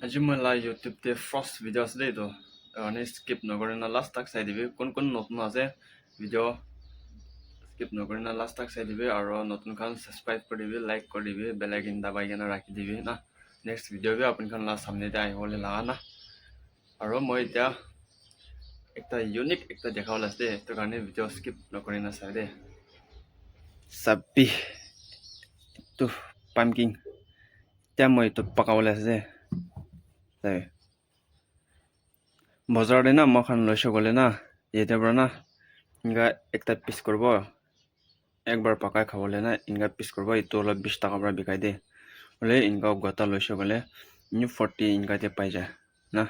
আজি মই ইউটিউবতে ফাৰ্ষ্ট ভিডিঅ' আছে দেই তো মানে স্কিপ নকৰি না লাষ্ট তাক চাই দিবি কোন নতুন আছে ভিডিঅ' স্কিপ নকৰি না লাষ্ট তাক চাই দিবি আৰু নতুন খান সাবস্ক্ৰাইব কৰি দিবি লাইক কৰি দিবি বেল আইকন দাবাই কেনে ৰাখি দিবি না নেক্সট ভিডিঅ' বি আপুনি খান লাষ্ট সামনেতে আহিবলৈ লাগা না আৰু মই এতিয়া একটা ইউনিক একটা দেখাবলৈ আছে দেই তো কাৰণে ভিডিঅ' স্কিপ নকৰি না চাই দেই চাবি তো পাম্পকিন এতিয়া মই এইটো পকাবলৈ আছে বজাৰতে না মই খান লৈছো গ'লে না ইয়াতে পৰা না ইনকা একটা পিস করব একবার পাকাই খাবলে না ইনকা পিস করব এইটো অলপ 20 টাকা পৰা বিকাই দে বলে ইনকা গটা লৈছো গ'লে 40 ইনকাতে পাই যায় না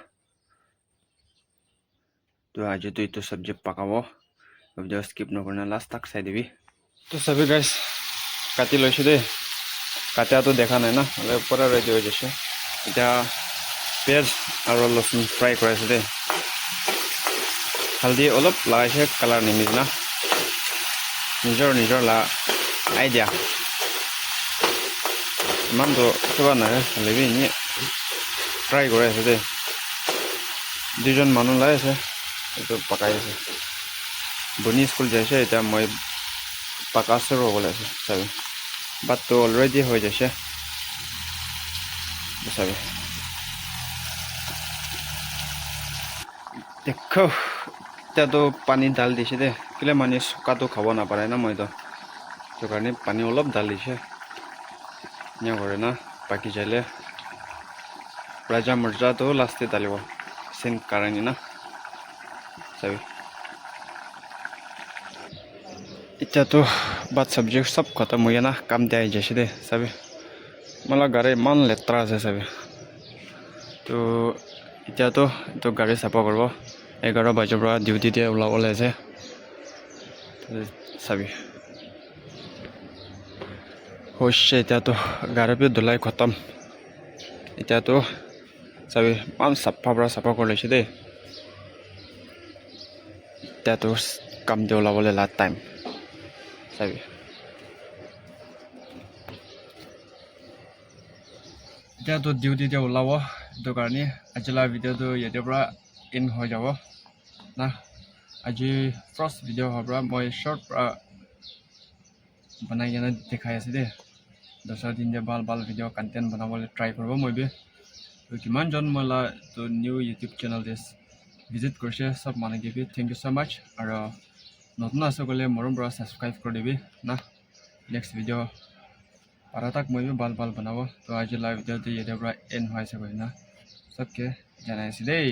তো আজি তো এইটো সবজি পাকাবো ভিডিও স্কিপ নকৰি না লাষ্ট তাক চাই দিবি তো সবে গাইস কাটি লৈছো দে কাটিয়াটো দেখা নাই না মানে পুৰা ৰেডি হৈ গৈছে এতিয়া পেঁয়াজ আৰু লসুন ফ্ৰাই কৰাইছো দে হালদি অলপ লাগাইছে কালাৰ নিমিজ না নিজৰ লা আইডিয়া ইমান তো কিবা নাই হ'লেবি এনে ট্ৰাই কৰি আছে দে দুজন মানুহ লাই আছে এইটো পকাই আছে বনি স্কুল যাইছে এতিয়া মই পাকা চৰু হ'বলৈ আছে চাবি বাটটো অলৰেডি হৈ যাইছে চাবি দেখো এতিয়াতো পানী ঢাল দিছে দে কেলে মানে চুকাটো খাব নাপাৰে না মইতো সেইটো কাৰণে পানী অলপ ঢাল দিছে এনে কৰে না বাকী যাইলে ৰাজা মৰ্যাটো লাষ্টে ঢালিব চেন কাৰণে না চাবি এতিয়াতো বাট চব্জি সব খতম হৈ না কাম দিয়ে যাইছে দে চাবি মালা গাড়ী ইমান লেতেৰা আছে চাবি তো এতিয়াতো এইটো গাড়ী চাফা কৰিব 11 বজাৰ পৰা ডিউটিতে ওলাবলৈ আছে চাবি হৈছে এতিয়াতো গাড়ী ধুলাই খতম এতিয়াতো চাবি ইমান চাফা কৰি লৈছে দেই এতিয়াতো কাম দি ওলাবলৈ লাষ্ট টাইম চাবি এতিয়াতো ডিউটিতে ওলাব সেইটো কাৰণে আজিলা ভিডিঅ'টো ইয়াতে পৰা এণ্ড হৈ যাব না আজি ফাৰ্ষ্ট ভিডিঅ' হোৱাৰ পৰা মই শ্বৰ্ট পৰা বনাই কেনে দেখাই আছে দেই দছৰ দিন ভাল ভিডিঅ' কণ্টেণ্ট বনাবলৈ ট্ৰাই কৰিব মই বি তো কিমানজন মই তো নিউ ইউটিউব চেনেল ভিজিট কৰিছে চব মানুহকে থেংক ইউ ছ' মাছ আৰু নতুন আছে গ'লে মৰম পৰা ছাবস্ক্ৰাইব কৰি দিবি না নেক্সট ভিডিঅ' para tak মই ভাল বনাব তো আজি লাইভ ভিডিঅ'টো ইয়াতে পৰা এণ্ড হৈ আছে না চবকে জনাইছে দেই